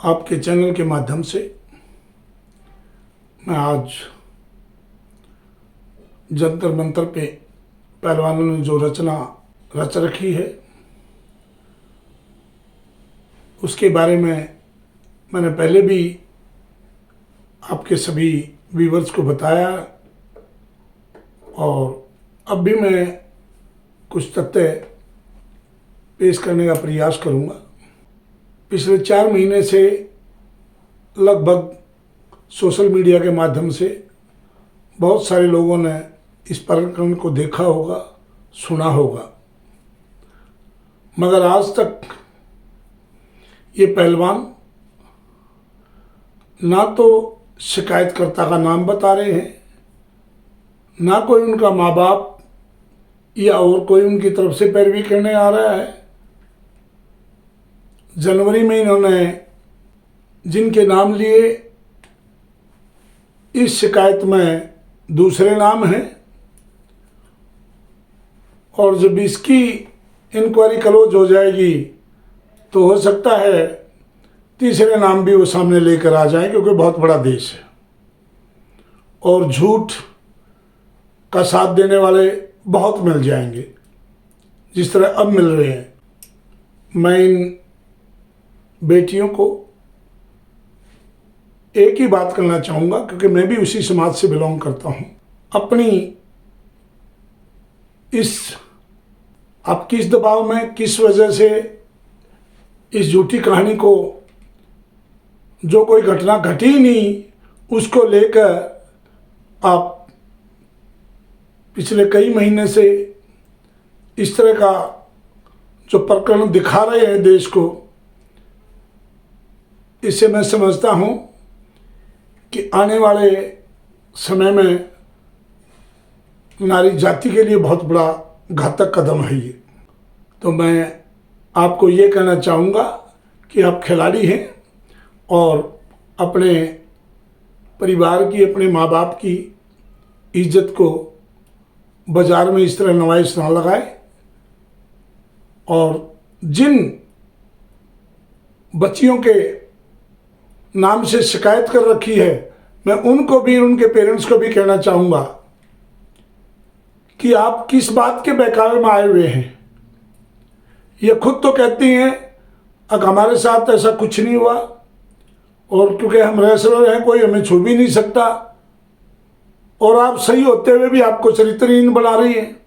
आपके चैनल के माध्यम से मैं आज जंतर मंतर पे पहलवानों ने जो रचना रच रखी है उसके बारे में मैंने पहले भी आपके सभी व्यूवर्स को बताया और अब भी मैं कुछ तथ्य पेश करने का प्रयास करूंगा। पिछले 4 महीने से लगभग सोशल मीडिया के माध्यम से बहुत सारे लोगों ने इस प्रकरण को देखा होगा, सुना होगा, मगर आज तक ये पहलवान ना तो शिकायतकर्ता का नाम बता रहे हैं, ना कोई उनका माँ बाप या और कोई उनकी तरफ से पैरवी करने आ रहा है। जनवरी में इन्होंने जिनके नाम लिए इस शिकायत में दूसरे नाम हैं और जब इसकी इंक्वायरी क्लोज हो जाएगी तो हो सकता है तीसरे नाम भी वो सामने लेकर आ जाएं, क्योंकि बहुत बड़ा देश है और झूठ का साथ देने वाले बहुत मिल जाएंगे जिस तरह अब मिल रहे हैं। मैं इन बेटियों को एक ही बात करना चाहूँगा, क्योंकि मैं भी उसी समाज से बिलोंग करता हूँ। अपनी आप किस दबाव में, किस वजह से इस झूठी कहानी को, जो कोई घटना घटी ही नहीं, उसको लेकर आप पिछले कई महीने से इस तरह का जो प्रकरण दिखा रहे हैं देश को, इससे मैं समझता हूँ कि आने वाले समय में नारी जाति के लिए बहुत बड़ा घातक कदम है ये। तो मैं आपको ये कहना चाहूँगा कि आप खिलाड़ी हैं और अपने परिवार की, अपने माँ बाप की इज्जत को बाज़ार में इस तरह नुमाइश ना लगाए और जिन बच्चियों के नाम से शिकायत कर रखी है, मैं उनको भी, उनके पेरेंट्स को भी कहना चाहूँगा कि आप किस बात के बहकावे में आए हुए हैं। ये खुद तो कहती हैं अब हमारे साथ ऐसा कुछ नहीं हुआ और क्योंकि हम रेसलर हैं कोई हमें छू भी नहीं सकता, और आप सही होते हुए भी आपको चरित्रहीन बना रही हैं।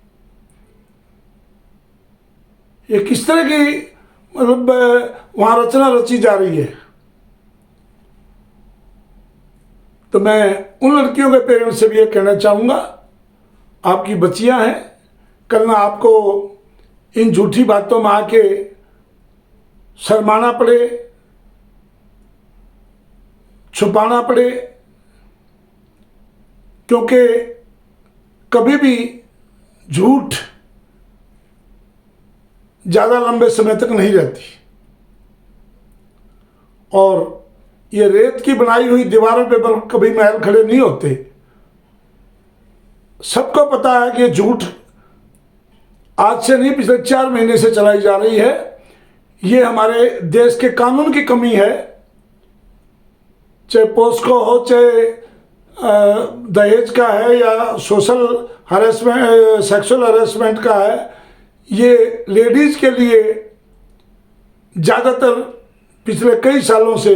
ये किस तरह की मतलब वहाँ रचना रची जा रही है। तो मैं उन लड़कियों के पेरेंट्स से भी ये कहना चाहूँगा, आपकी बच्चियाँ हैं, कल ना आपको इन झूठी बातों में आके शर्माना पड़े, छुपाना पड़े, क्योंकि कभी भी झूठ ज़्यादा लंबे समय तक नहीं रहती और ये रेत की बनाई हुई दीवारों पे कभी महल खड़े नहीं होते। सबको पता है कि झूठ आज से नहीं, पिछले 4 महीने से चलाई जा रही है। ये हमारे देश के कानून की कमी है, चाहे पोस्को हो, चाहे दहेज का है या सोशल हरेसमेंट, सेक्सुअल हरेसमेंट का है। ये लेडीज़ के लिए ज़्यादातर पिछले कई सालों से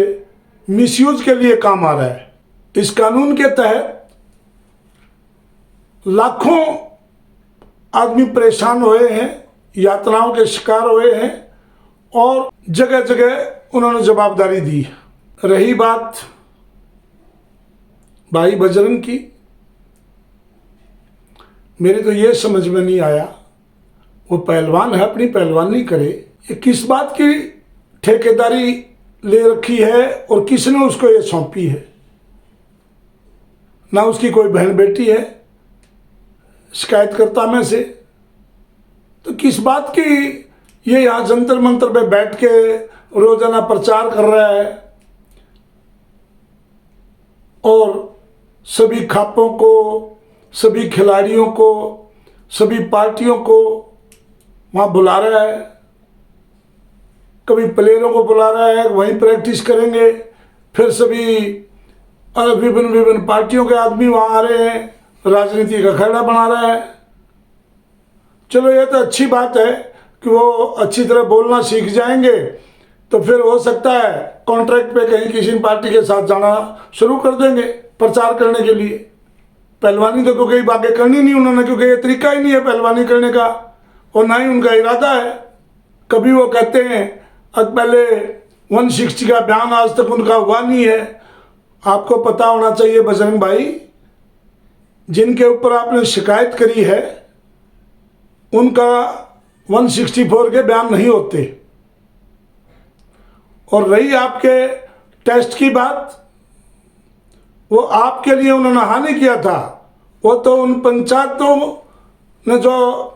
मिसयूज के लिए काम आ रहा है। इस कानून के तहत लाखों आदमी परेशान हुए हैं, यातनाओं के शिकार हुए हैं और जगह जगह उन्होंने जवाबदारी दी। रही बात भाई बजरंग की, मेरी तो ये समझ में नहीं आया, वो पहलवान है, अपनी पहलवानी करे, ये किस बात की ठेकेदारी ले रखी है और किसने उसको ये सौंपी है। ना उसकी कोई बहन बेटी है शिकायतकर्ता में से, तो किस बात की ये यहाँ जंतर मंतर पे बैठ के रोजाना प्रचार कर रहा है और सभी खापों को, सभी खिलाड़ियों को, सभी पार्टियों को वहाँ बुला रहा है। कभी प्लेयरों को बुला रहा है, वहीं प्रैक्टिस करेंगे, फिर सभी विभिन्न विभिन्न पार्टियों के आदमी वहाँ आ रहे हैं, राजनीति का खड़ा बना रहा है। चलो ये तो अच्छी बात है कि वो अच्छी तरह बोलना सीख जाएंगे, तो फिर हो सकता है कॉन्ट्रैक्ट पे कहीं किसी पार्टी के साथ जाना शुरू कर देंगे प्रचार करने के लिए। पहलवानी तो क्योंकि आगे करनी नहीं उन्होंने, क्योंकि ये तरीका ही नहीं है पहलवानी करने का, और ना ही उनका इरादा है। कभी वो कहते हैं पहले 160 का बयान आज तक उनका हुआ नहीं है। आपको पता होना चाहिए बजरंग भाई, जिनके ऊपर आपने शिकायत करी है उनका 164 के बयान नहीं होते। और रही आपके टेस्ट की बात, वो आपके लिए उन्होंने हानि किया था, वो तो उन पंचायतों ने जो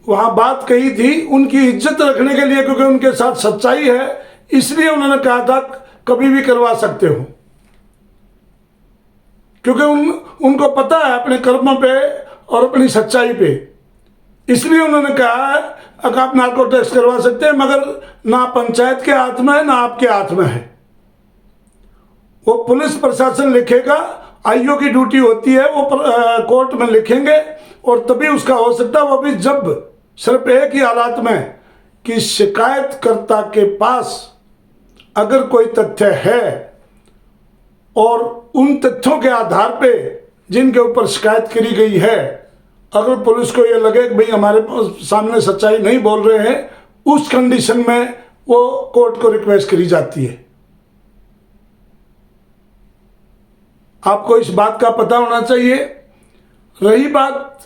वहाँ बात कही थी उनकी इज्जत रखने के लिए, क्योंकि उनके साथ सच्चाई है, इसलिए उन्होंने कहा था कभी भी करवा सकते हो, क्योंकि उनको पता है अपने कर्मों पे और अपनी सच्चाई पे। इसलिए उन्होंने कहा है अगर आप नार्को टेस्ट करवा सकते हैं, मगर ना पंचायत के हाथ में है ना आपके हाथ में है। वो पुलिस प्रशासन लिखेगा, आईओ की ड्यूटी होती है, वो कोर्ट में लिखेंगे, और तभी उसका हो सकता है। वो भी जब सिर्फ एक ही हालात में कि शिकायतकर्ता के पास अगर कोई तथ्य है और उन तथ्यों के आधार पे जिनके ऊपर शिकायत करी गई है, अगर पुलिस को ये लगे कि भाई हमारे सामने सच्चाई नहीं बोल रहे हैं, उस कंडीशन में वो कोर्ट को रिक्वेस्ट करी जाती है। आपको इस बात का पता होना चाहिए। रही बात,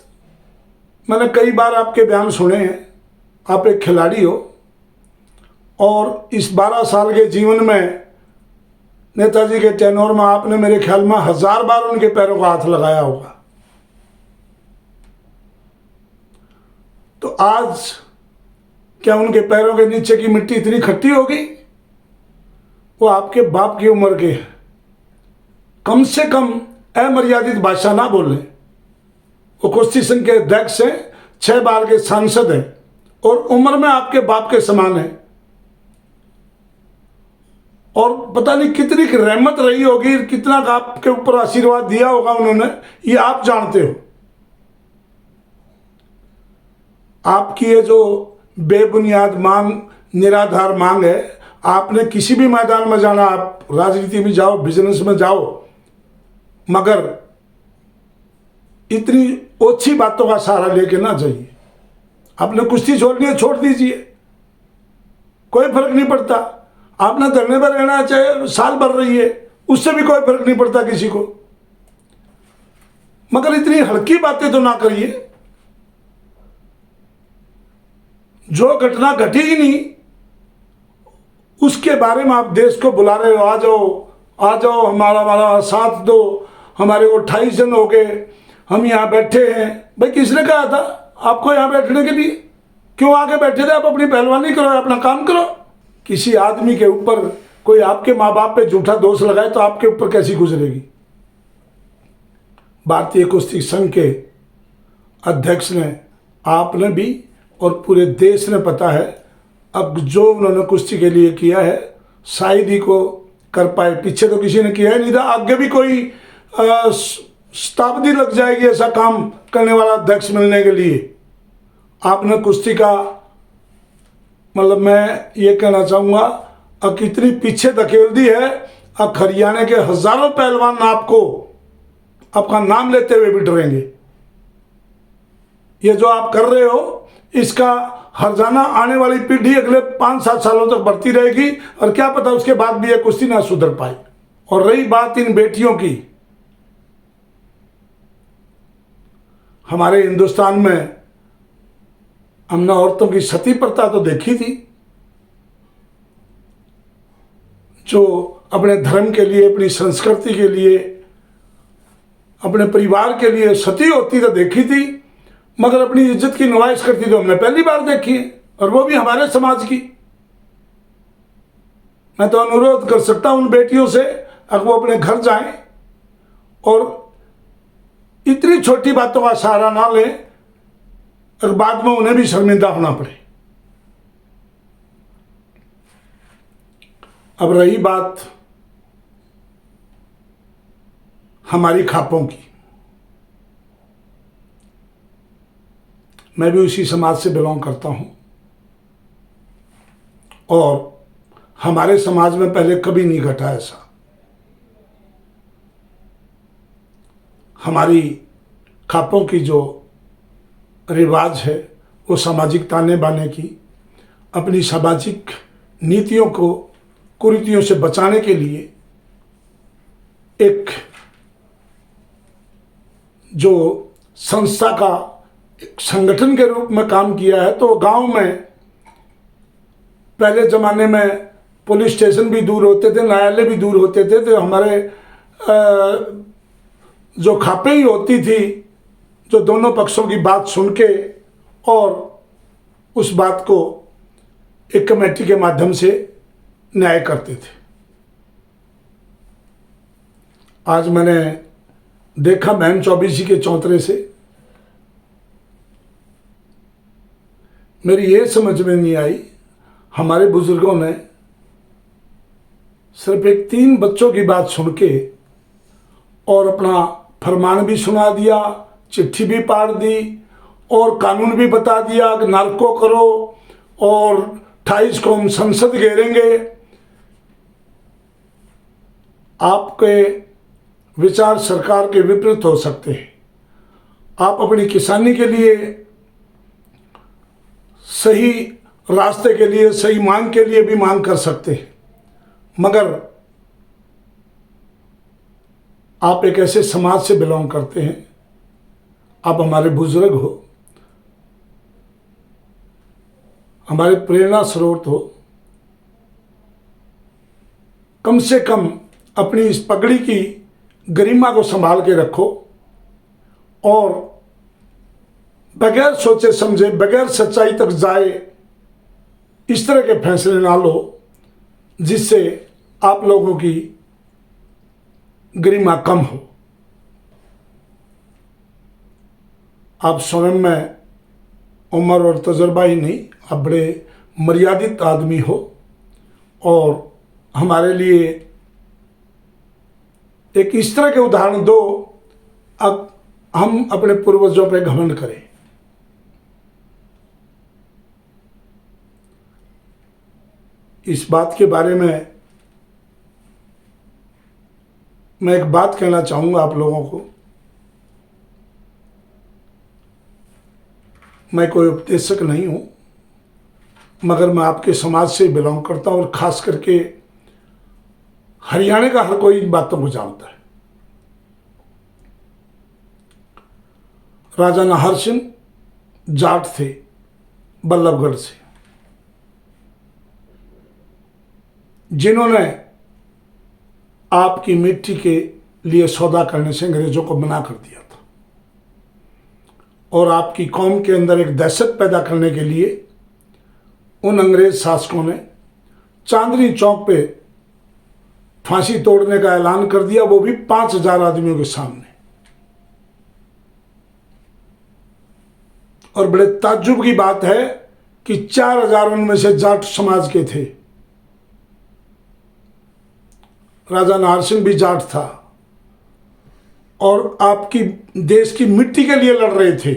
मैंने कई बार आपके बयान सुने हैं, आप एक खिलाड़ी हो और इस 12 साल के जीवन में नेताजी के टेन्योर में आपने मेरे ख्याल में 1000 बार उनके पैरों का हाथ लगाया होगा। तो आज क्या उनके पैरों के नीचे की मिट्टी इतनी खट्टी होगी? वो आपके बाप की उम्र के हैं, कम से कम अमर्यादित भाषा ना बोलें। वो कुश्ती संघ के अध्यक्ष हैं, 6 बार के सांसद हैं और उम्र में आपके बाप के समान है। और पता नहीं कितनी रहमत रही होगी, कितना आपके ऊपर आशीर्वाद दिया होगा उन्होंने, ये आप जानते हो। आपकी ये जो बेबुनियाद मांग, निराधार मांग है, आपने किसी भी मैदान में जाना, आप राजनीति में जाओ, बिजनेस में जाओ, मगर इतनी ओछी बातों का सहारा लेके ना जाइए। आपने कुश्ती छोड़नी है, छोड़ दीजिए, कोई फर्क नहीं पड़ता। आपने धरने पर रहना है, चाहे साल भर रही है, उससे भी कोई फर्क नहीं पड़ता किसी को, मगर इतनी हल्की बातें तो ना करिए। जो घटना घटी ही नहीं उसके बारे में आप देश को बुला रहे हो, आ जाओ आ जाओ, हमारा साथ दो, हमारे को 28 जन हो गए, हम यहाँ बैठे हैं। भाई किसने कहा था आपको यहाँ बैठने के लिए? क्यों आके बैठे थे? आप अपनी पहलवानी करो, अपना काम करो। किसी आदमी के ऊपर कोई आपके माँ बाप पे झूठा दोष लगाए तो आपके ऊपर कैसी गुजरेगी? भारतीय कुश्ती संघ के अध्यक्ष ने, आपने भी और पूरे देश ने पता है, अब जो उन्होंने कुश्ती के लिए किया है शायद ही को कर पाए। पीछे तो किसी ने किया ही नहीं था, आगे भी कोई शताब्दी लग जाएगी ऐसा काम करने वाला अध्यक्ष मिलने के लिए। आपने कुश्ती का, मतलब मैं ये कहना चाहूँगा, अब कितनी पीछे धकेल दी है। अब हरियाणा के हजारों पहलवान आपको, आपका नाम लेते हुए भी डरेंगे। ये जो आप कर रहे हो, इसका हर्जाना आने वाली पीढ़ी अगले 5-7 सालों तक बढ़ती रहेगी, और क्या पता उसके बाद भी ये कुश्ती ना सुधर पाए। और रही बात इन बेटियों की, हमारे हिंदुस्तान में हमने औरतों की सती प्रथा तो देखी थी, जो अपने धर्म के लिए, अपनी संस्कृति के लिए, अपने परिवार के लिए सती होती तो देखी थी, मगर अपनी इज्जत की नुमाइश करती तो हमने पहली बार देखी है, और वो भी हमारे समाज की। मैं तो अनुरोध कर सकता हूं उन बेटियों से, अगर वो अपने घर जाएं और इतनी छोटी बातों का सहारा ना लें, और बाद में उन्हें भी शर्मिंदा होना पड़े। अब रही बात हमारी खापों की, मैं भी उसी समाज से बिलोंग करता हूं और हमारे समाज में पहले कभी नहीं घटा ऐसा। हमारी खापों की जो रिवाज है वो सामाजिक ताने बाने की, अपनी सामाजिक नीतियों को कुरीतियों से बचाने के लिए एक जो संस्था का एक संगठन के रूप में काम किया है। तो गांव में पहले ज़माने में पुलिस स्टेशन भी दूर होते थे, न्यायालय भी दूर होते थे, तो हमारे जो खापे ही होती थी जो दोनों पक्षों की बात सुन के और उस बात को एक कमेटी के माध्यम से न्याय करते थे। आज मैंने देखा बहन चौबीसी के चौंतरे से मेरी ये समझ में नहीं आई, हमारे बुजुर्गों ने सिर्फ एक 3 बच्चों की बात सुन के और अपना फरमान भी सुना दिया, चिट्ठी भी पाड़ दी और कानून भी बता दिया कि नार्को करो और 28 को हम संसद घेरेंगे। आपके विचार सरकार के विपरीत हो सकते हैं। आप अपनी किसानी के लिए सही रास्ते के लिए, सही मांग के लिए भी मांग कर सकते हैं, मगर आप एक ऐसे समाज से बिलोंग करते हैं, आप हमारे बुजुर्ग हो, हमारे प्रेरणा स्रोत हो। कम से कम अपनी इस पगड़ी की गरिमा को संभाल के रखो और बगैर सोचे समझे, बगैर सच्चाई तक जाए इस तरह के फैसले ना लो जिससे आप लोगों की गरिमा कम हो। आप स्वयं में उम्र और तजुर्बा ही नहीं, आप बड़े मर्यादित आदमी हो और हमारे लिए एक इस तरह के उदाहरण दो, अब हम अपने पूर्वजों पर घमंड करें। इस बात के बारे में मैं एक बात कहना चाहूँगा आप लोगों को। मैं कोई उपदेशक नहीं हूँ, मगर मैं आपके समाज से बिलोंग करता हूँ और ख़ास करके हरियाणा का हर कोई इन बातों को जानता है। राजा नाहर सिंह जाट थे बल्लभगढ़ से, जिन्होंने आपकी मिट्टी के लिए सौदा करने से अंग्रेजों को मना कर दिया था और आपकी कौम के अंदर एक दहशत पैदा करने के लिए उन अंग्रेज शासकों ने चांदनी चौक पे फांसी तोड़ने का ऐलान कर दिया, वो भी 5000 आदमियों के सामने। और बड़े ताज्जुब की बात है कि 4000 उनमें से जाट समाज के थे। राजा नाहर सिंह भी जाट था और आपकी देश की मिट्टी के लिए लड़ रहे थे।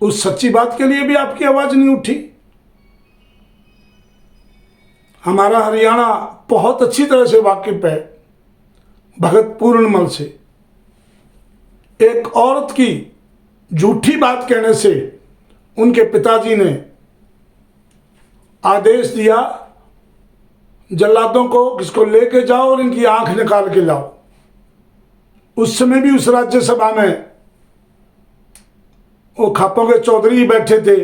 उस सच्ची बात के लिए भी आपकी आवाज नहीं उठी। हमारा हरियाणा बहुत अच्छी तरह से वाकिफ है भगत पूर्णमल से। एक औरत की झूठी बात कहने से उनके पिताजी ने आदेश दिया जल्लादों को किसको लेके जाओ और इनकी आंख निकाल के लाओ। उस समय भी उस राज्यसभा में वो खापों के चौधरी बैठे थे,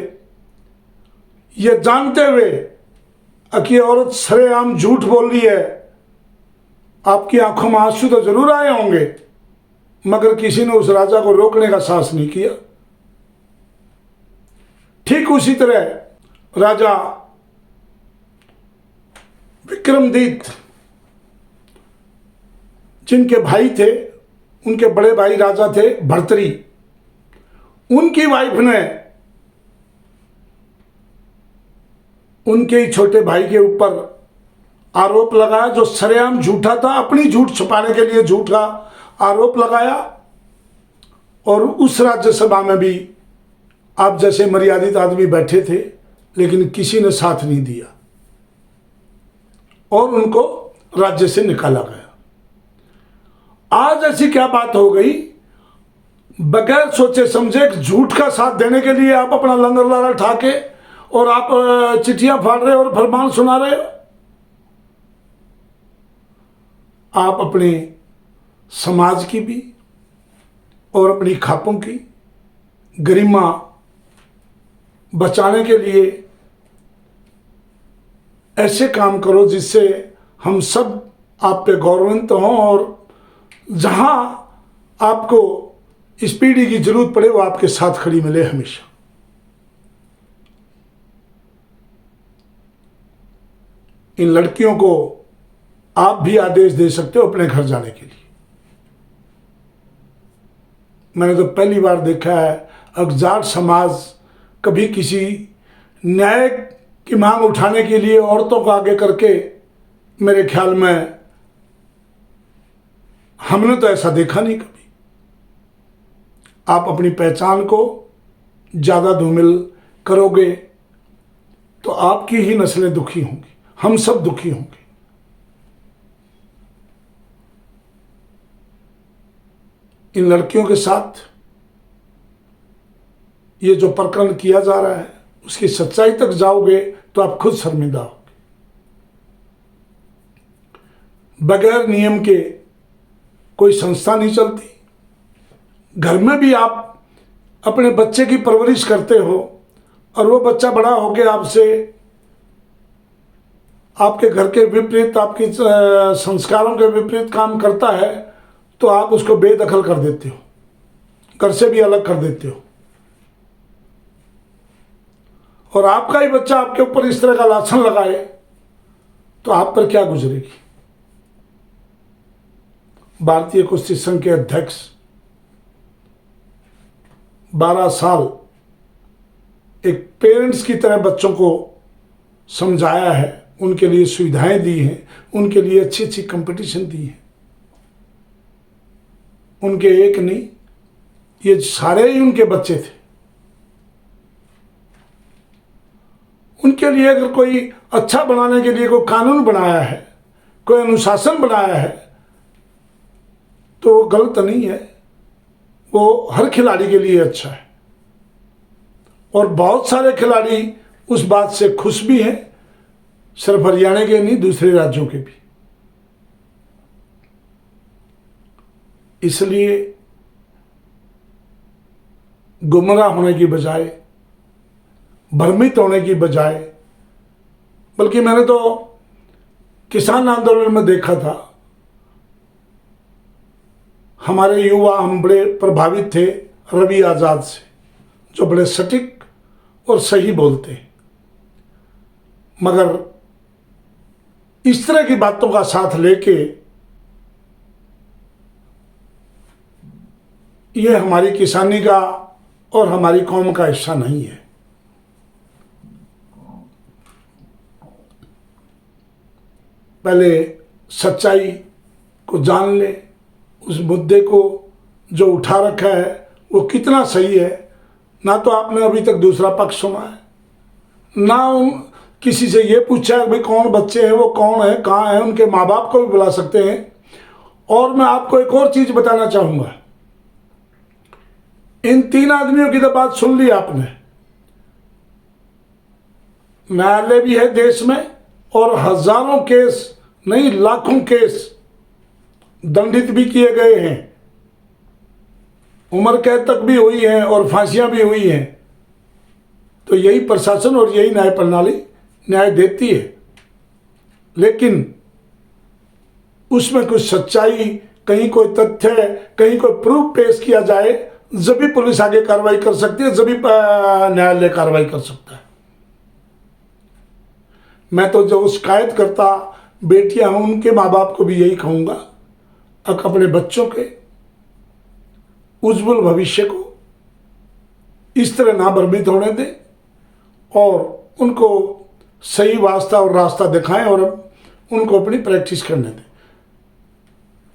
ये जानते हुए कि औरत सरेआम झूठ बोल रही है। आपकी आंखों में आंसू तो जरूर आए होंगे, मगर किसी ने उस राजा को रोकने का साहस नहीं किया। ठीक उसी तरह राजा विक्रमादित्य, जिनके भाई थे, उनके बड़े भाई राजा थे भर्तरी, उनकी वाइफ ने उनके ही छोटे भाई के ऊपर आरोप लगाया जो सरेआम झूठा था, अपनी झूठ छुपाने के लिए झूठा आरोप लगाया। और उस राज्यसभा में भी आप जैसे मर्यादित आदमी बैठे थे, लेकिन किसी ने साथ नहीं दिया और उनको राज्य से निकाला गया। आज ऐसी क्या बात हो गई, बगैर सोचे समझे झूठ का साथ देने के लिए आप अपना लंगर लाला ठाके और आप चिट्ठियां फाड़ रहे हो और फरमान सुना रहे हो। आप अपने समाज की भी और अपनी खापों की गरिमा बचाने के लिए ऐसे काम करो जिससे हम सब आप पे गौरवान्वित हों और जहां आपको इस पीढ़ी की जरूरत पड़े वो आपके साथ खड़ी मिले हमेशा। इन लड़कियों को आप भी आदेश दे सकते हो अपने घर जाने के लिए। मैंने तो पहली बार देखा है अगजार समाज कभी किसी न्याय की मांग उठाने के लिए औरतों को आगे करके, मेरे ख्याल में हमने तो ऐसा देखा नहीं कभी। आप अपनी पहचान को ज़्यादा धूमिल करोगे तो आपकी ही नस्लें दुखी होंगी, हम सब दुखी होंगे। इन लड़कियों के साथ ये जो प्रकरण किया जा रहा है उसकी सच्चाई तक जाओगे तो आप खुद शर्मिंदा होगे। बगैर नियम के कोई संस्था नहीं चलती। घर में भी आप अपने बच्चे की परवरिश करते हो और वो बच्चा बड़ा होकर आपसे आपके घर के विपरीत, आपके संस्कारों के विपरीत काम करता है तो आप उसको बेदखल कर देते हो, घर से भी अलग कर देते हो। और आपका ही बच्चा आपके ऊपर इस तरह का लाछन लगाए तो आप पर क्या गुजरेगी। भारतीय कुश्ती संघ के अध्यक्ष 12 साल एक पेरेंट्स की तरह बच्चों को समझाया है, उनके लिए सुविधाएं दी हैं, उनके लिए अच्छी अच्छी कंपटीशन दी है। उनके एक नहीं, ये सारे ही उनके बच्चे थे। उनके लिए अगर कोई अच्छा बनाने के लिए कोई कानून बनाया है, कोई अनुशासन बनाया है तो वो गलत नहीं है, वो हर खिलाड़ी के लिए अच्छा है। और बहुत सारे खिलाड़ी उस बात से खुश भी हैं, सिर्फ हरियाणा के नहीं दूसरे राज्यों के भी। इसलिए गुमराह होने की बजाय, भ्रमित होने की बजाय, बल्कि मैंने तो किसान आंदोलन में देखा था, हमारे युवा हम बड़े प्रभावित थे रवि आज़ाद से, जो बड़े सटीक और सही बोलते हैं। मगर इस तरह की बातों का साथ लेके ये हमारी किसानी का और हमारी कौम का हिस्सा नहीं है। पहले सच्चाई को जान ले, उस मुद्दे को जो उठा रखा है वो कितना सही है। ना तो आपने अभी तक दूसरा पक्ष सुना है, ना किसी से ये पूछा है भाई कौन बच्चे हैं, वो कौन है, कहाँ है, उनके माँ बाप को भी बुला सकते हैं। और मैं आपको एक और चीज़ बताना चाहूँगा, इन 3 आदमियों की तो बात सुन ली आपने। न्यायालय भी है देश में और हजारों केस नहीं लाखों केस दंडित भी किए गए हैं, उम्र कैद तक भी हुई है और फांसियां भी हुई हैं। तो यही प्रशासन और यही न्याय प्रणाली न्याय देती है। लेकिन उसमें कुछ सच्चाई, कहीं कोई तथ्य, कहीं कोई प्रूफ पेश किया जाए जब भी पुलिस आगे कार्रवाई कर सकती है, जब भी न्यायालय कार्रवाई कर सकता है। मैं तो जो शिकायत करता बेटियां हैं उनके माँ बाप को भी यही कहूँगा, अपने बच्चों के उज्जवल भविष्य को इस तरह ना भ्रमित होने दें और उनको सही वास्ता और रास्ता दिखाएं और उनको अपनी प्रैक्टिस करने दें।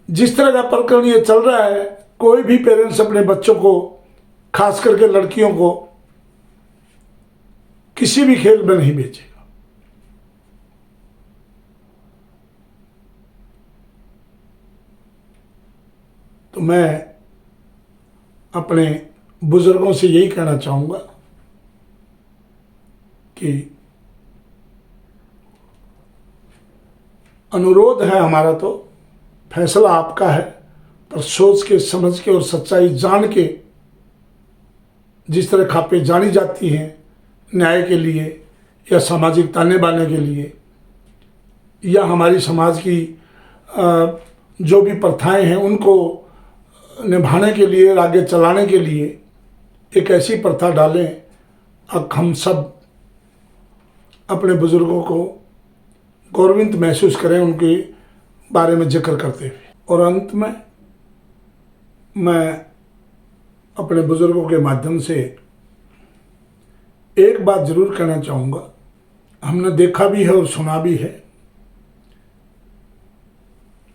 जिस तरह का प्रकरण ये चल रहा है, कोई भी पेरेंट्स अपने बच्चों को, खास करके लड़कियों को, किसी भी खेल में नहीं भेजेगा। तो मैं अपने बुजुर्गों से यही कहना चाहूँगा कि अनुरोध है हमारा, तो फैसला आपका है, पर सोच के, समझ के और सच्चाई जान के, जिस तरह खापे जानी जाती हैं न्याय के लिए या सामाजिक ताने बाने के लिए, या हमारी समाज की जो भी प्रथाएं हैं उनको निभाने के लिए, आगे चलाने के लिए एक ऐसी प्रथा डालें अब हम सब अपने बुजुर्गों को गौरवित महसूस करें, उनके बारे में जिक्र करते हुए। और अंत में मैं अपने बुजुर्गों के माध्यम से एक बात जरूर कहना चाहूँगा। हमने देखा भी है और सुना भी है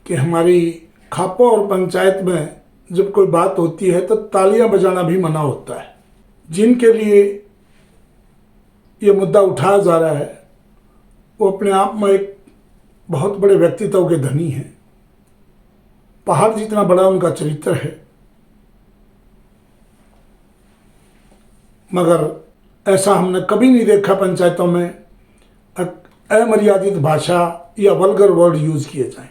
कि हमारी खापा और पंचायत में जब कोई बात होती है तो तालियां बजाना भी मना होता है। जिनके लिए ये मुद्दा उठाया जा रहा है वो अपने आप में एक बहुत बड़े व्यक्तित्व के धनी हैं। पहाड़ जितना बड़ा उनका चरित्र है, मगर ऐसा हमने कभी नहीं देखा पंचायतों में अमर्यादित भाषा या वल्गर वर्ड यूज किए जाएं।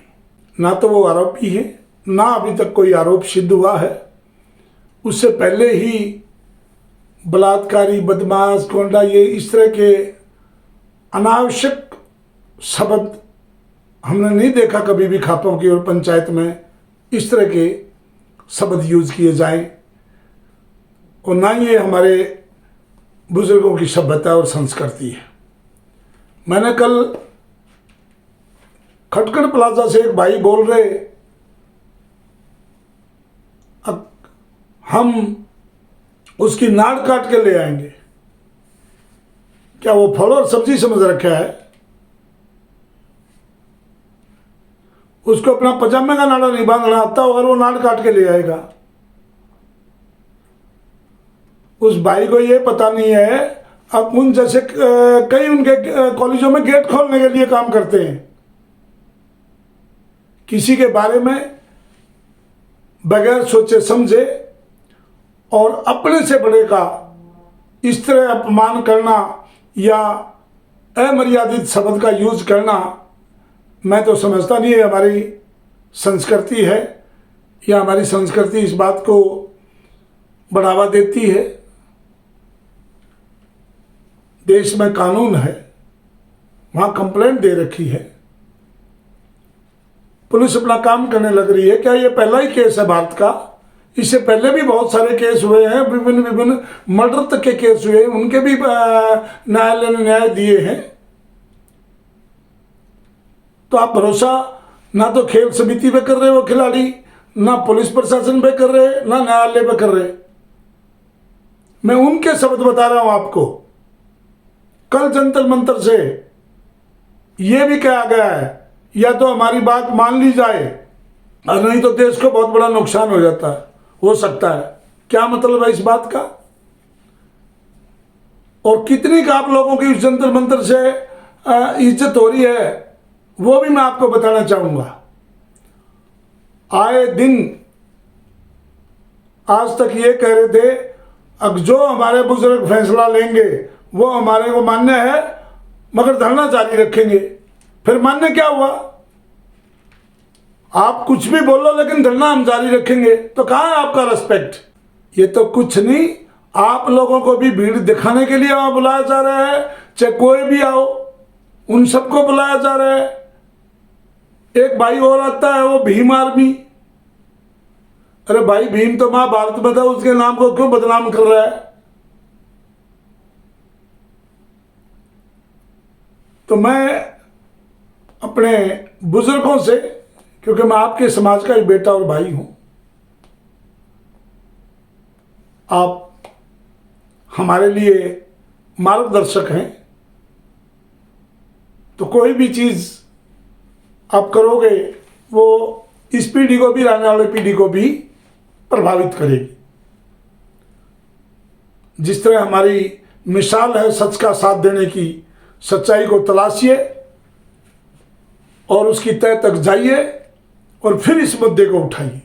ना तो वो आरोपी है, ना अभी तक कोई आरोप सिद्ध हुआ है। उससे पहले ही बलात्कारी, बदमाश, गोंडा, ये इस तरह के अनावश्यक शब्द हमने नहीं देखा कभी भी खापों की और पंचायत में इस तरह के शब्द यूज किए जाएं। और ना ये हमारे बुजुर्गों की सभ्यता और संस्कृति है। मैंने कल खटखड़ प्लाजा से एक भाई बोल रहे, अब हम उसकी नाड़ काट के ले आएंगे। क्या वो फल और सब्जी समझ रखा है? उसको अपना पजामे का नाड़ा नहीं बांधना आता, अगर वो नाड़ काट के ले आएगा। उस भाई को ये पता नहीं है, अब उन जैसे कई उनके कॉलेजों में गेट खोलने के लिए काम करते हैं। किसी के बारे में बगैर सोचे समझे और अपने से बड़े का इस तरह अपमान करना या अमर्यादित शब्द का यूज करना, मैं तो समझता नहीं है हमारी संस्कृति है, या हमारी संस्कृति इस बात को बढ़ावा देती है। देश में कानून है, वहाँ कंप्लेंट दे रखी है, पुलिस अपना काम करने लग रही है। क्या ये पहला ही केस है भारत का? इससे पहले भी बहुत सारे केस हुए हैं, विभिन्न विभिन्न मर्डर तक के केस हुए हैं, उनके भी न्यायालय ने न्याय दिए हैं। तो आप भरोसा ना तो खेल समिति पे कर रहे हो खिलाड़ी, ना पुलिस प्रशासन पे कर रहे, ना न्यायालय पे कर रहे। मैं उनके शब्द बता रहा हूं आपको। कल जंतर मंतर से यह भी कहा गया है, या तो हमारी बात मान ली जाए और नहीं तो देश को बहुत बड़ा नुकसान हो जाता है, हो सकता है। क्या मतलब है इस बात का? और कितनी का आप लोगों की इस जंतर मंतर से इज्जत हो रही है, वो भी मैं आपको बताना चाहूंगा। आए दिन आज तक ये कह रहे थे अब जो हमारे बुजुर्ग फैसला लेंगे वो हमारे को मान्य है, मगर धरना जारी रखेंगे। फिर मान्य क्या हुआ? आप कुछ भी बोलो लेकिन धरना हम जारी रखेंगे, तो कहाँ है आपका रेस्पेक्ट? ये तो कुछ नहीं, आप लोगों को भी भीड़ दिखाने के लिए वहां बुलाया जा रहा है, चाहे कोई भी आओ, उन सबको बुलाया जा रहा है। एक भाई और आता है, वो भीम आर्मी। अरे भाई, भीम तो महाभारत में था, उसके नाम को क्यों बदनाम कर रहा है? तो मैं अपने बुजुर्गों से, क्योंकि मैं आपके समाज का ही बेटा और भाई हूं, आप हमारे लिए मार्गदर्शक हैं, तो कोई भी चीज आप करोगे वो इस पीढ़ी को भी, आने वाली पीढ़ी को भी प्रभावित करेगी। जिस तरह हमारी मिसाल है सच का साथ देने की, सच्चाई को तलाशिए और उसकी तह तक जाइए और फिर इस मुद्दे को उठाइए।